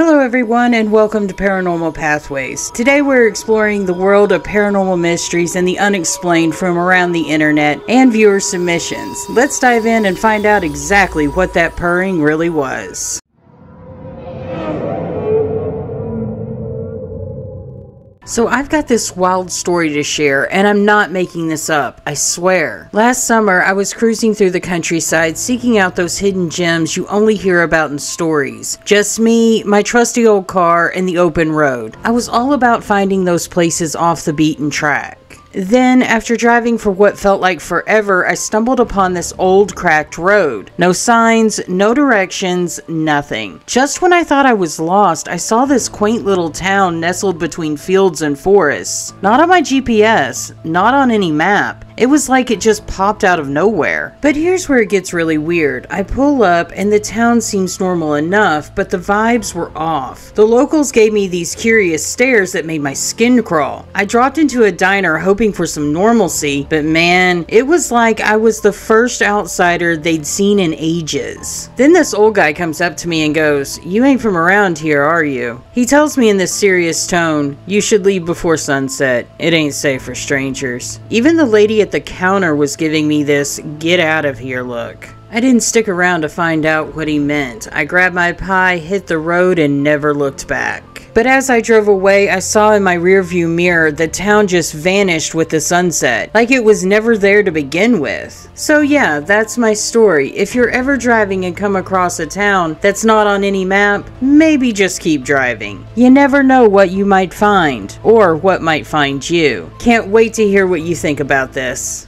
Hello everyone and welcome to Paranormal Pathways. Today we're exploring the world of paranormal mysteries and the unexplained from around the internet and viewer submissions. Let's dive in and find out exactly what that purring really was. So I've got this wild story to share, and I'm not making this up, I swear. Last summer, I was cruising through the countryside seeking out those hidden gems you only hear about in stories. Just me, my trusty old car, and the open road. I was all about finding those places off the beaten track. Then, after driving for what felt like forever, I stumbled upon this old cracked road. No signs, no directions, nothing. Just when I thought I was lost, I saw this quaint little town nestled between fields and forests. Not on my GPS, not on any map. It was like it just popped out of nowhere. But here's where it gets really weird. I pull up and the town seems normal enough, but the vibes were off. The locals gave me these curious stares that made my skin crawl. I dropped into a diner hoping for some normalcy, but man, it was like I was the first outsider they'd seen in ages. Then this old guy comes up to me and goes, "You ain't from around here, are you?" He tells me in this serious tone, "You should leave before sunset. It ain't safe for strangers." Even the lady at the counter was giving me this "get out of here" look. I didn't stick around to find out what he meant. I grabbed my pie, hit the road, and never looked back. But as I drove away, I saw in my rearview mirror the town just vanished with the sunset, like it was never there to begin with. So yeah, that's my story. If you're ever driving and come across a town that's not on any map, maybe just keep driving. You never know what you might find, or what might find you. Can't wait to hear what you think about this.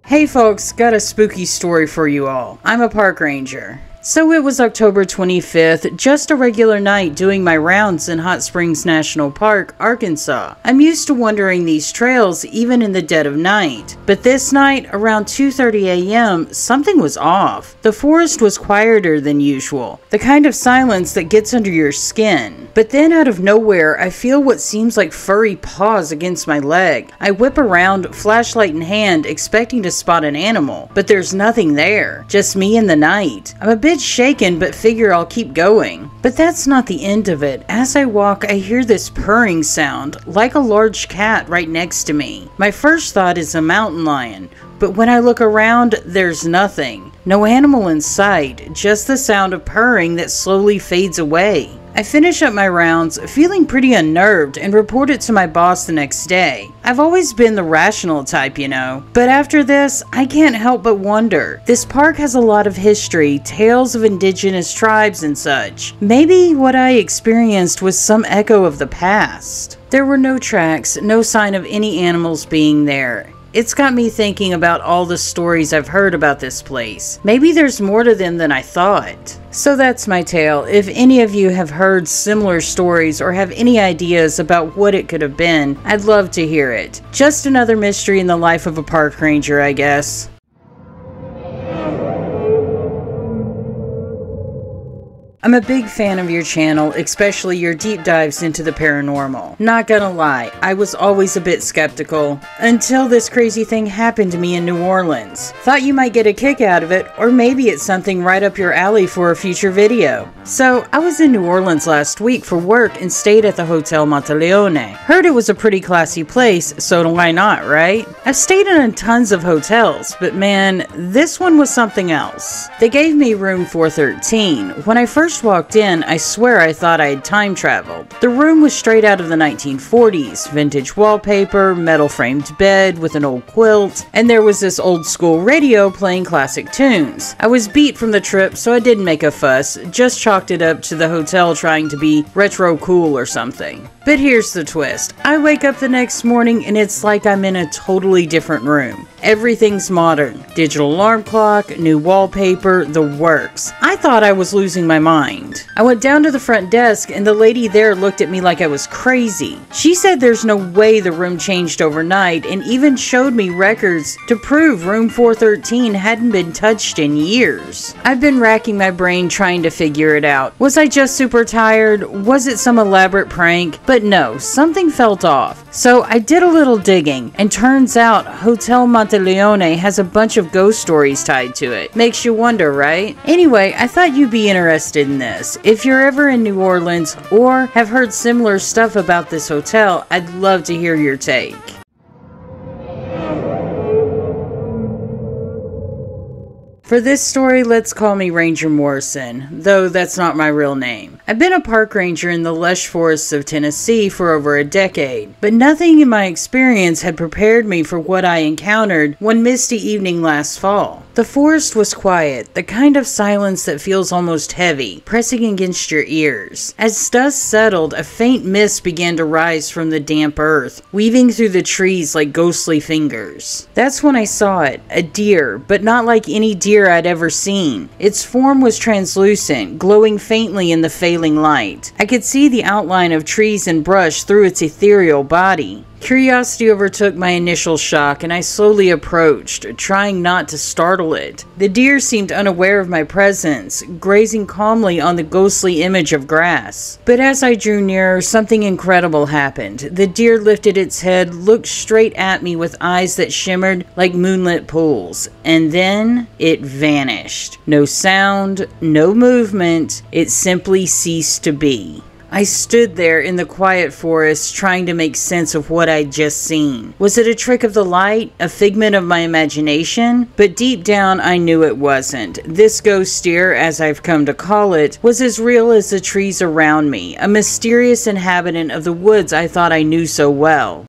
Hey folks, got a spooky story for you all. I'm a park ranger. So it was October 25th, just a regular night doing my rounds in Hot Springs National Park, Arkansas. I'm used to wandering these trails even in the dead of night. But this night, around 2:30 a.m., something was off. The forest was quieter than usual, the kind of silence that gets under your skin. But then out of nowhere, I feel what seems like furry paws against my leg. I whip around, flashlight in hand, expecting to spot an animal, but there's nothing there, just me in the night. I'm a bit shaken, but figure I'll keep going. But that's not the end of it. As I walk, I hear this purring sound, like a large cat right next to me. My first thought is a mountain lion, but when I look around, there's nothing. No animal in sight, just the sound of purring that slowly fades away. I finish up my rounds, feeling pretty unnerved, and report it to my boss the next day. I've always been the rational type, you know. But after this, I can't help but wonder. This park has a lot of history, tales of indigenous tribes and such. Maybe what I experienced was some echo of the past. There were no tracks, no sign of any animals being there. It's got me thinking about all the stories I've heard about this place. Maybe there's more to them than I thought. So that's my tale. If any of you have heard similar stories or have any ideas about what it could have been, I'd love to hear it. Just another mystery in the life of a park ranger, I guess. I'm a big fan of your channel, especially your deep dives into the paranormal. Not gonna lie, I was always a bit skeptical, until this crazy thing happened to me in New Orleans. Thought you might get a kick out of it, or maybe it's something right up your alley for a future video. So, I was in New Orleans last week for work and stayed at the Hotel Monteleone. Heard it was a pretty classy place, so why not, right? I've stayed in tons of hotels, but man, this one was something else. They gave me room 413. When I first walked in, I swear I thought I had time traveled. The room was straight out of the 1940s, vintage wallpaper, metal framed bed with an old quilt, and there was this old school radio playing classic tunes. I was beat from the trip, so I didn't make a fuss, just chalked it up to the hotel trying to be retro cool or something. But here's the twist. I wake up the next morning and it's like I'm in a totally different room. Everything's modern. Digital alarm clock, new wallpaper, the works. I thought I was losing my mind. I went down to the front desk and the lady there looked at me like I was crazy. She said there's no way the room changed overnight and even showed me records to prove room 413 hadn't been touched in years. I've been racking my brain trying to figure it out. Was I just super tired? Was it some elaborate prank? But no, something felt off. So I did a little digging and turns out Hotel Monteleone Monteleone has a bunch of ghost stories tied to it. Makes you wonder, right? Anyway, I thought you'd be interested in this. If you're ever in New Orleans or have heard similar stuff about this hotel, I'd love to hear your take. For this story, let's call me Ranger Morrison, though that's not my real name. I've been a park ranger in the lush forests of Tennessee for over a decade, but nothing in my experience had prepared me for what I encountered one misty evening last fall. The forest was quiet, the kind of silence that feels almost heavy, pressing against your ears. As dust settled, a faint mist began to rise from the damp earth, weaving through the trees like ghostly fingers. That's when I saw it, a deer, but not like any deer I'd ever seen. Its form was translucent, glowing faintly in the failing light. I could see the outline of trees and brush through its ethereal body. Curiosity overtook my initial shock, and I slowly approached, trying not to startle it. The deer seemed unaware of my presence, grazing calmly on the ghostly image of grass. But as I drew nearer, something incredible happened. The deer lifted its head, looked straight at me with eyes that shimmered like moonlit pools, and then it vanished. No sound, no movement, it simply ceased to be. I stood there in the quiet forest trying to make sense of what I'd just seen. Was it a trick of the light? A figment of my imagination? But deep down I knew it wasn't. This ghost deer, as I've come to call it, was as real as the trees around me, a mysterious inhabitant of the woods I thought I knew so well.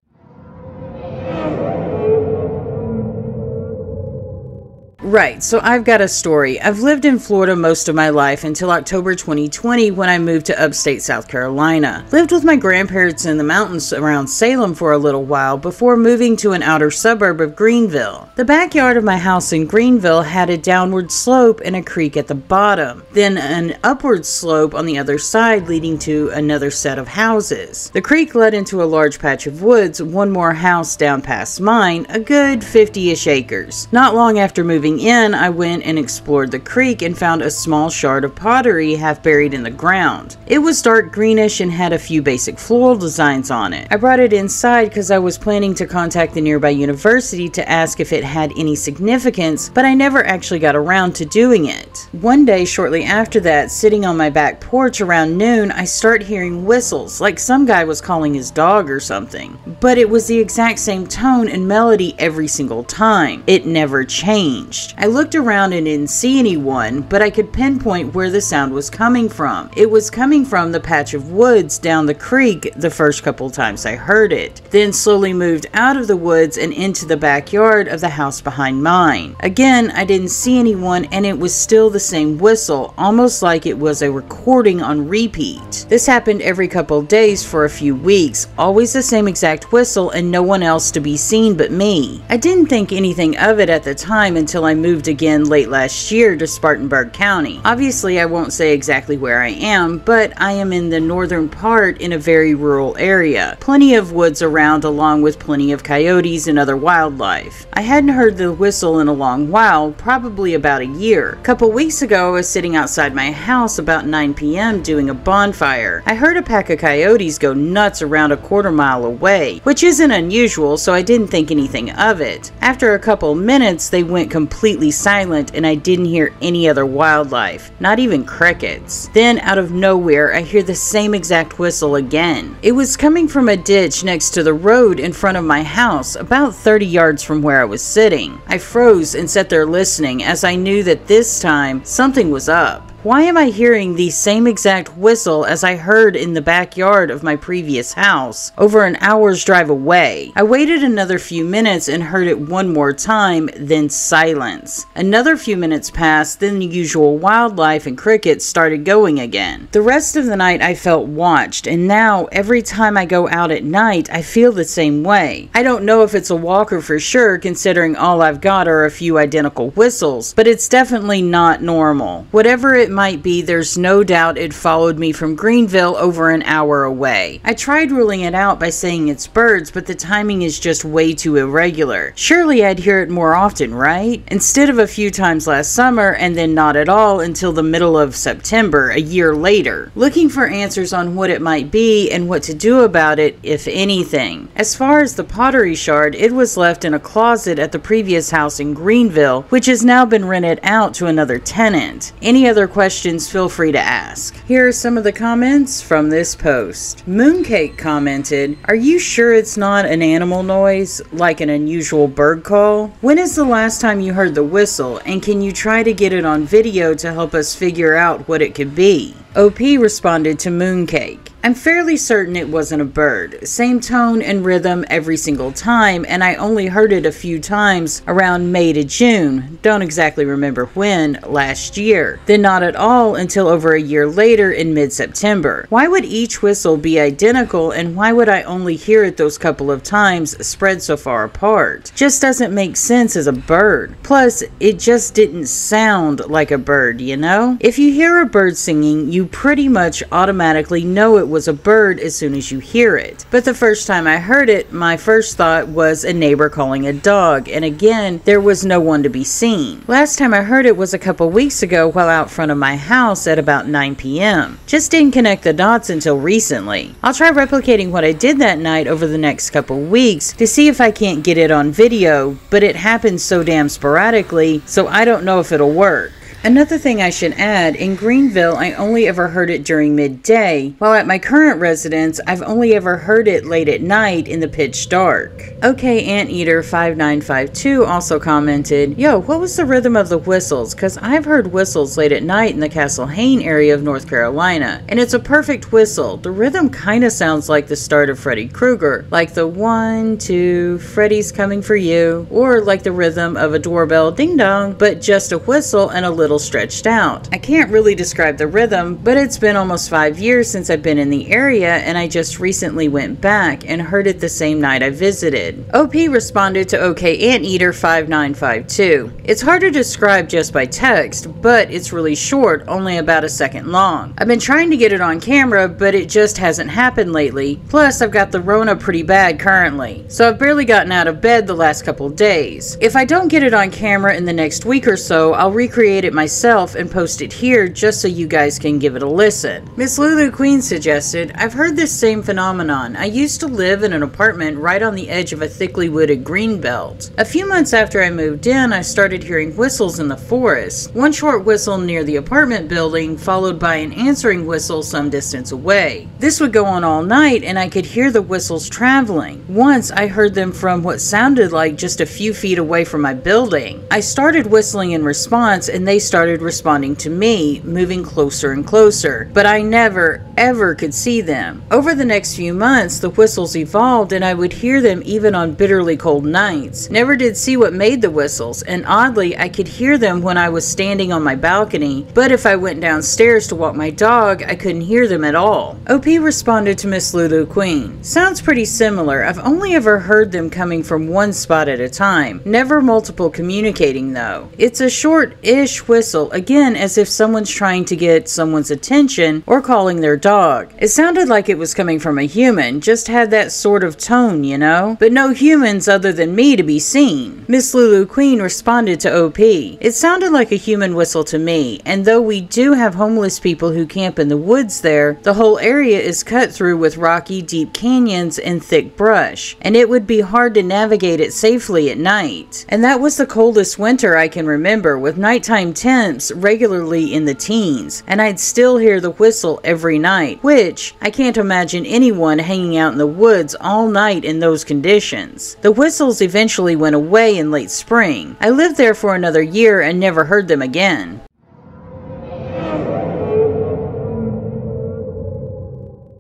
Right, so I've got a story. I've lived in Florida most of my life until October 2020 when I moved to upstate South Carolina. Lived with my grandparents in the mountains around Salem for a little while before moving to an outer suburb of Greenville. The backyard of my house in Greenville had a downward slope and a creek at the bottom, then an upward slope on the other side leading to another set of houses. The creek led into a large patch of woods, one more house down past mine, a good 50-ish acres. Not long after moving in, I went and explored the creek and found a small shard of pottery half buried in the ground. It was dark greenish and had a few basic floral designs on it. I brought it inside because I was planning to contact the nearby university to ask if it had any significance, but I never actually got around to doing it. One day shortly after that, sitting on my back porch around noon, I start hearing whistles, like some guy was calling his dog or something. But it was the exact same tone and melody every single time. It never changed. I looked around and didn't see anyone, but I could pinpoint where the sound was coming from. It was coming from the patch of woods down the creek the first couple times I heard it, then slowly moved out of the woods and into the backyard of the house behind mine. Again, I didn't see anyone and it was still the same whistle, almost like it was a recording on repeat. This happened every couple days for a few weeks, always the same exact whistle and no one else to be seen but me. I didn't think anything of it at the time until I moved again late last year to Spartanburg County. Obviously, I won't say exactly where I am, but I am in the northern part in a very rural area. Plenty of woods around along with plenty of coyotes and other wildlife. I hadn't heard the whistle in a long while, probably about a year. A couple weeks ago, I was sitting outside my house about 9 p.m. doing a bonfire. I heard a pack of coyotes go nuts around a quarter mile away, which isn't unusual, so I didn't think anything of it. After a couple minutes, they went completely silent and I didn't hear any other wildlife, not even crickets. Then out of nowhere I hear the same exact whistle again. It was coming from a ditch next to the road in front of my house, about 30 yards from where I was sitting. I froze and sat there listening as I knew that this time something was up. Why am I hearing the same exact whistle as I heard in the backyard of my previous house, over an hour's drive away? I waited another few minutes and heard it one more time, then silence. Another few minutes passed, then the usual wildlife and crickets started going again. The rest of the night I felt watched, and now every time I go out at night I feel the same way. I don't know if it's a walker for sure, considering all I've got are a few identical whistles, but it's definitely not normal. Whatever it might be, there's no doubt it followed me from Greenville over an hour away. I tried ruling it out by saying it's birds, but the timing is just way too irregular. Surely I'd hear it more often, right? Instead of a few times last summer and then not at all until the middle of September, a year later. Looking for answers on what it might be and what to do about it, if anything. As far as the pottery shard, it was left in a closet at the previous house in Greenville, which has now been rented out to another tenant. Any other questions, feel free to ask. Here are some of the comments from this post. Mooncake commented, "Are you sure it's not an animal noise, like an unusual bird call? When is the last time you heard the whistle, and can you try to get it on video to help us figure out what it could be?" OP responded to Mooncake, "I'm fairly certain it wasn't a bird. Same tone and rhythm every single time, and I only heard it a few times around May to June, don't exactly remember when, last year. Then not at all until over a year later in mid-September. Why would each whistle be identical, and why would I only hear it those couple of times spread so far apart? Just doesn't make sense as a bird. Plus, it just didn't sound like a bird, you know? If you hear a bird singing, you pretty much automatically know it was a bird as soon as you hear it. But the first time I heard it, my first thought was a neighbor calling a dog, and again, there was no one to be seen. Last time I heard it was a couple weeks ago while out front of my house at about 9 p.m. Just didn't connect the dots until recently. I'll try replicating what I did that night over the next couple weeks to see if I can't get it on video, but it happens so damn sporadically, so I don't know if it'll work." Another thing I should add, in Greenville, I only ever heard it during midday, while at my current residence, I've only ever heard it late at night in the pitch dark. OK Anteater 5952 also commented, "Yo, what was the rhythm of the whistles? Cause I've heard whistles late at night in the Castle Hayne area of North Carolina, and it's a perfect whistle. The rhythm kinda sounds like the start of Freddy Krueger, like the 1, 2, Freddy's coming for you, or like the rhythm of a doorbell ding dong, but just a whistle and a little stretched out. I can't really describe the rhythm, but it's been almost 5 years since I've been in the area, and I just recently went back and heard it the same night I visited." OP responded to OK Anteater 5952. "It's hard to describe just by text, but it's really short, only about a second long. I've been trying to get it on camera, but it just hasn't happened lately. Plus, I've got the Rona pretty bad currently, so I've barely gotten out of bed the last couple days. If I don't get it on camera in the next week or so, I'll recreate it myself and post it here just so you guys can give it a listen." Miss Lulu Queen suggested, "I've heard this same phenomenon. I used to live in an apartment right on the edge of a thickly wooded green belt. A few months after I moved in, I started hearing whistles in the forest. One short whistle near the apartment building, followed by an answering whistle some distance away. This would go on all night, and I could hear the whistles traveling. Once I heard them from what sounded like just a few feet away from my building. I started whistling in response, and they started responding to me, moving closer and closer, but I never, ever could see them. Over the next few months, the whistles evolved, and I would hear them even on bitterly cold nights. Never did see what made the whistles, and oddly, I could hear them when I was standing on my balcony, but if I went downstairs to walk my dog, I couldn't hear them at all." OP responded to Miss Lulu Queen, "Sounds pretty similar. I've only ever heard them coming from one spot at a time, never multiple communicating though. It's a short-ish whistle, again as if someone's trying to get someone's attention or calling their dog. It sounded like it was coming from a human, just had that sort of tone, you know? But no humans other than me to be seen." Miss Lulu Queen responded to OP, "It sounded like a human whistle to me, and though we do have homeless people who camp in the woods there, the whole area is cut through with rocky, deep canyons and thick brush, and it would be hard to navigate it safely at night. And that was the coldest winter I can remember, with nighttime temps regularly in the teens, and I'd still hear the whistle every night, which I can't imagine anyone hanging out in the woods all night in those conditions. The whistles eventually went away in late spring. I lived there for another year and never heard them again."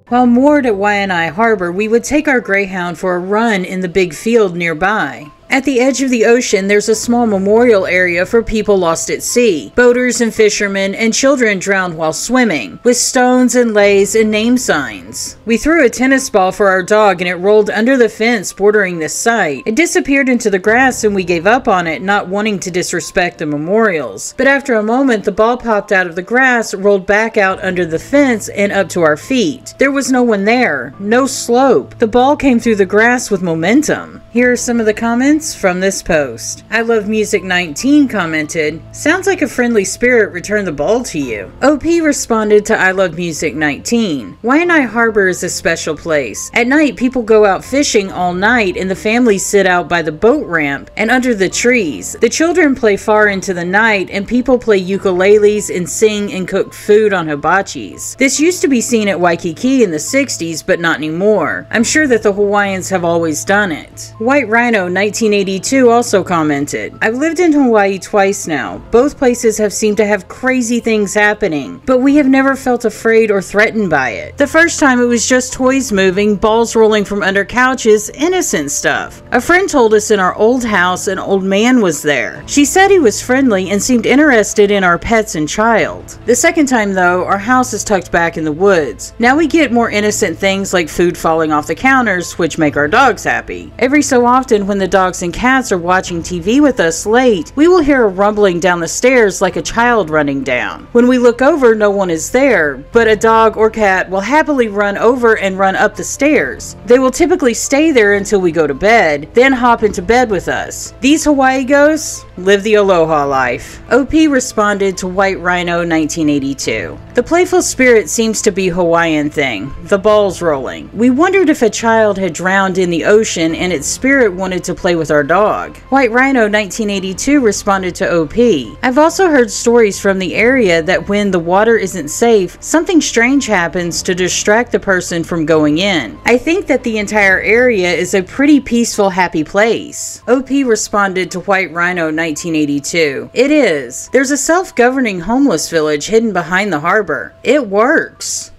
While moored at Waianae Harbor, we would take our Greyhound for a run in the big field nearby. At the edge of the ocean, there's a small memorial area for people lost at sea, boaters and fishermen, and children drowned while swimming, with stones and leis and name signs. We threw a tennis ball for our dog and it rolled under the fence bordering this site. It disappeared into the grass and we gave up on it, not wanting to disrespect the memorials. But after a moment, the ball popped out of the grass, rolled back out under the fence and up to our feet. There was no one there, no slope. The ball came through the grass with momentum. Here are some of the comments from this post. I Love Music 19 commented, "Sounds like a friendly spirit returned the ball to you." OP responded to I Love Music 19. Waianae Harbor is a special place. At night, people go out fishing all night and the families sit out by the boat ramp and under the trees. The children play far into the night and people play ukuleles and sing and cook food on hibachis. This used to be seen at Waikiki in the 60s, but not anymore. I'm sure that the Hawaiians have always done it. White Rhino 1982 also commented, "I've lived in Hawaii twice now. Both places have seemed to have crazy things happening, but we have never felt afraid or threatened by it. The first time it was just toys moving, balls rolling from under couches, innocent stuff. A friend told us in our old house an old man was there. She said he was friendly and seemed interested in our pets and child. The second time though, our house is tucked back in the woods. Now we get more innocent things like food falling off the counters, which make our dogs happy. Every so often when the dogs and cats are watching TV with us late, we will hear a rumbling down the stairs like a child running down. When we look over, no one is there, but a dog or cat will happily run over and run up the stairs. They will typically stay there until we go to bed, then hop into bed with us. These Hawaii ghosts live the aloha life." OP responded to White Rhino 1982. "The playful spirit seems to be a Hawaiian thing, the balls rolling. We wondered if a child had drowned in the ocean and its spirit wanted to play with our dog." White Rhino 1982 responded to OP. "I've also heard stories from the area that when the water isn't safe, something strange happens to distract the person from going in. I think that the entire area is a pretty peaceful, happy place." OP responded to White Rhino 1982. "It is. There's a self-governing homeless village hidden behind the harbor. It works."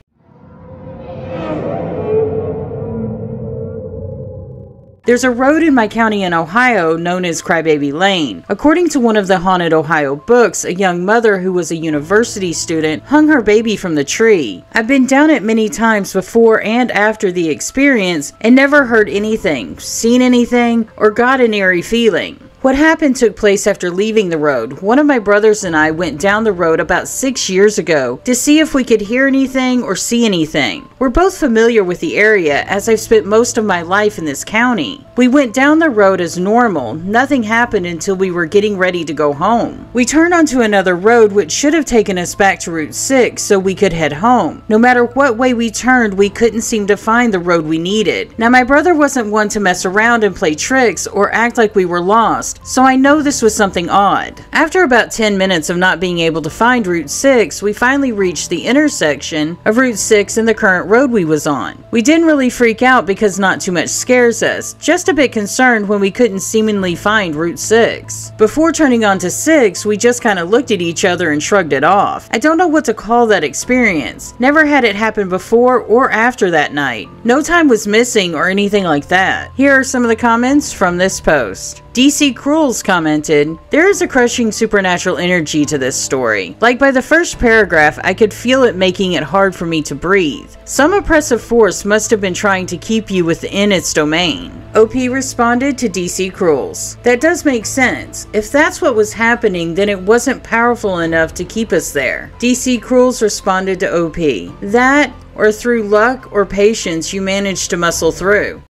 There's a road in my county in Ohio known as Crybaby Lane. According to one of the Haunted Ohio books, a young mother who was a university student hung her baby from the tree. I've been down it many times before and after the experience and never heard anything, seen anything, or got an eerie feeling. What happened took place after leaving the road. One of my brothers and I went down the road about 6 years ago to see if we could hear anything or see anything. We're both familiar with the area as I've spent most of my life in this county. We went down the road as normal. Nothing happened until we were getting ready to go home. We turned onto another road which should have taken us back to Route 6 so we could head home. No matter what way we turned, we couldn't seem to find the road we needed. Now my brother wasn't one to mess around and play tricks or act like we were lost, so I know this was something odd. After about 10 minutes of not being able to find Route 6, we finally reached the intersection of Route 6 and the current road we was on. We didn't really freak out because not too much scares us, just a bit concerned when we couldn't seemingly find Route 6. Before turning onto 6, we just kind of looked at each other and shrugged it off. I don't know what to call that experience. Never had it happen before or after that night. No time was missing or anything like that. Here are some of the comments from this post. DC Cruels commented, "There is a crushing supernatural energy to this story. Like by the first paragraph, I could feel it making it hard for me to breathe. Some oppressive force must have been trying to keep you within its domain." OP responded to DC Cruels, "That does make sense. If that's what was happening, then it wasn't powerful enough to keep us there." DC Cruels responded to OP, "That, or through luck or patience, you managed to muscle through."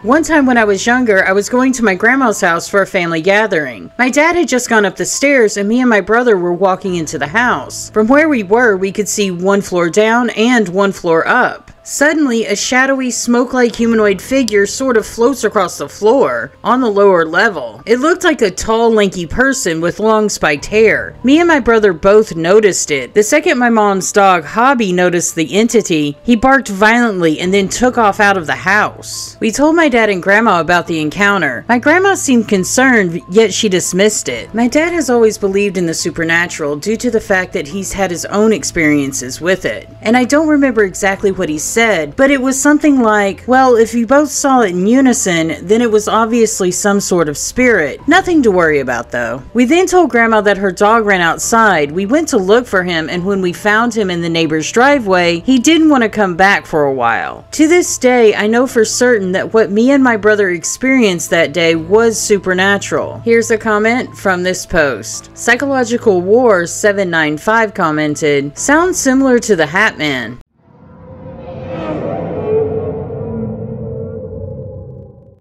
One time when I was younger, I was going to my grandma's house for a family gathering. My dad had just gone up the stairs and me and my brother were walking into the house. From where we were, we could see one floor down and one floor up. Suddenly, a shadowy, smoke-like humanoid figure sort of floats across the floor, on the lower level. It looked like a tall, lanky person with long spiked hair. Me and my brother both noticed it. The second my mom's dog, Hobby, noticed the entity, he barked violently and then took off out of the house. We told my dad and grandma about the encounter. My grandma seemed concerned, yet she dismissed it. My dad has always believed in the supernatural due to the fact that he's had his own experiences with it. And I don't remember exactly what he said, said, but it was something like, well, if you both saw it in unison, then it was obviously some sort of spirit. Nothing to worry about though. We then told Grandma that her dog ran outside. We went to look for him, and when we found him in the neighbor's driveway, he didn't want to come back for a while. To this day, I know for certain that what me and my brother experienced that day was supernatural. Here's a comment from this post. Psychological War 795 commented, sounds similar to the Hat Man.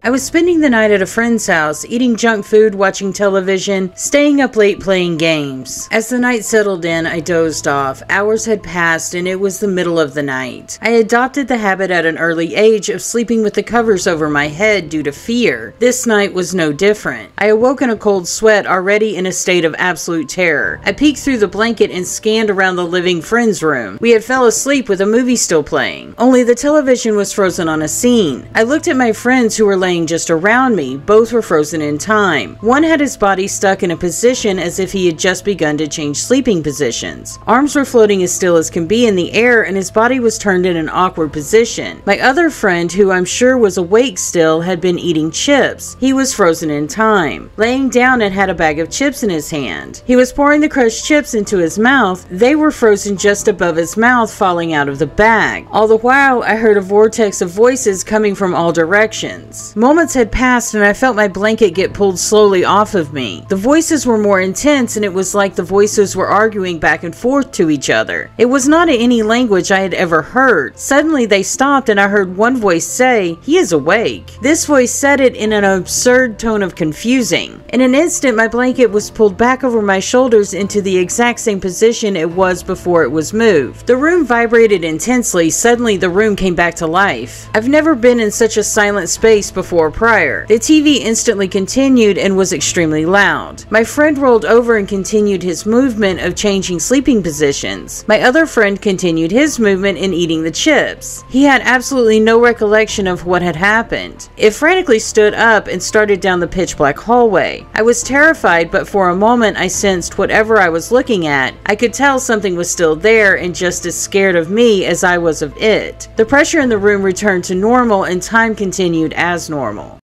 I was spending the night at a friend's house, eating junk food, watching television, staying up late playing games. As the night settled in, I dozed off. Hours had passed and it was the middle of the night. I adopted the habit at an early age of sleeping with the covers over my head due to fear. This night was no different. I awoke in a cold sweat, already in a state of absolute terror. I peeked through the blanket and scanned around the living friend's room. We had fell asleep with a movie still playing. Only the television was frozen on a scene. I looked at my friends who were laying just around me. Both were frozen in time. One had his body stuck in a position as if he had just begun to change sleeping positions. Arms were floating as still as can be in the air, and his body was turned in an awkward position. My other friend, who I'm sure was awake still, had been eating chips. He was frozen in time, laying down and had a bag of chips in his hand. He was pouring the crushed chips into his mouth. They were frozen just above his mouth, falling out of the bag. All the while, I heard a vortex of voices coming from all directions. Moments had passed and I felt my blanket get pulled slowly off of me. The voices were more intense and it was like the voices were arguing back and forth to each other. It was not in any language I had ever heard. Suddenly they stopped and I heard one voice say, "He is awake." This voice said it in an absurd tone of confusing. In an instant, my blanket was pulled back over my shoulders into the exact same position it was before it was moved. The room vibrated intensely. Suddenly the room came back to life. I've never been in such a silent space before prior. The TV instantly continued and was extremely loud. My friend rolled over and continued his movement of changing sleeping positions. My other friend continued his movement in eating the chips. He had absolutely no recollection of what had happened. It frantically stood up and started down the pitch black hallway. I was terrified, but for a moment I sensed whatever I was looking at. I could tell something was still there and just as scared of me as I was of it. The pressure in the room returned to normal and time continued as normal.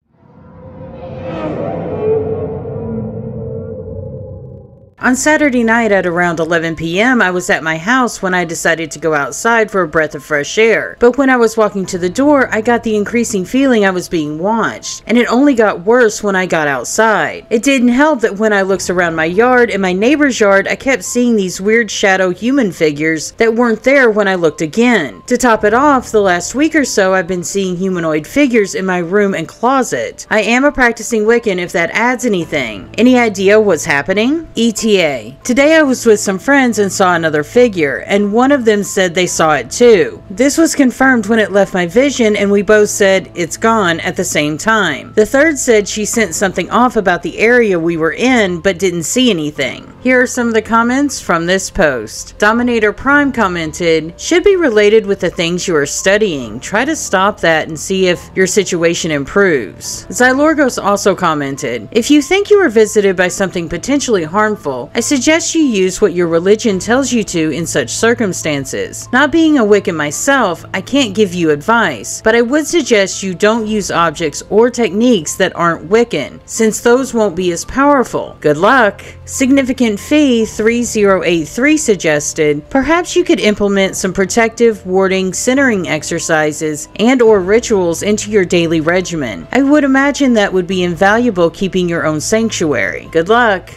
On Saturday night at around 11 p.m., I was at my house when I decided to go outside for a breath of fresh air. But when I was walking to the door, I got the increasing feeling I was being watched, and it only got worse when I got outside. It didn't help that when I looked around my yard and my neighbor's yard, I kept seeing these weird shadow human figures that weren't there when I looked again. To top it off, the last week or so, I've been seeing humanoid figures in my room and closet. I am a practicing Wiccan if that adds anything. Any idea what's happening? ETA. Today I was with some friends and saw another figure, and one of them said they saw it too. This was confirmed when it left my vision, and we both said it's gone at the same time. The third said she sent something off about the area we were in, but didn't see anything. Here are some of the comments from this post. Dominator Prime commented, "Should be related with the things you are studying. Try to stop that and see if your situation improves." Xylorgos also commented, "If you think you were visited by something potentially harmful, I suggest you use what your religion tells you to in such circumstances. Not being a Wiccan myself, I can't give you advice, but I would suggest you don't use objects or techniques that aren't Wiccan, since those won't be as powerful. Good luck." Significant Fee 3083 suggested, "Perhaps you could implement some protective, warding, centering exercises and or rituals into your daily regimen. I would imagine that would be invaluable keeping your own sanctuary. Good luck."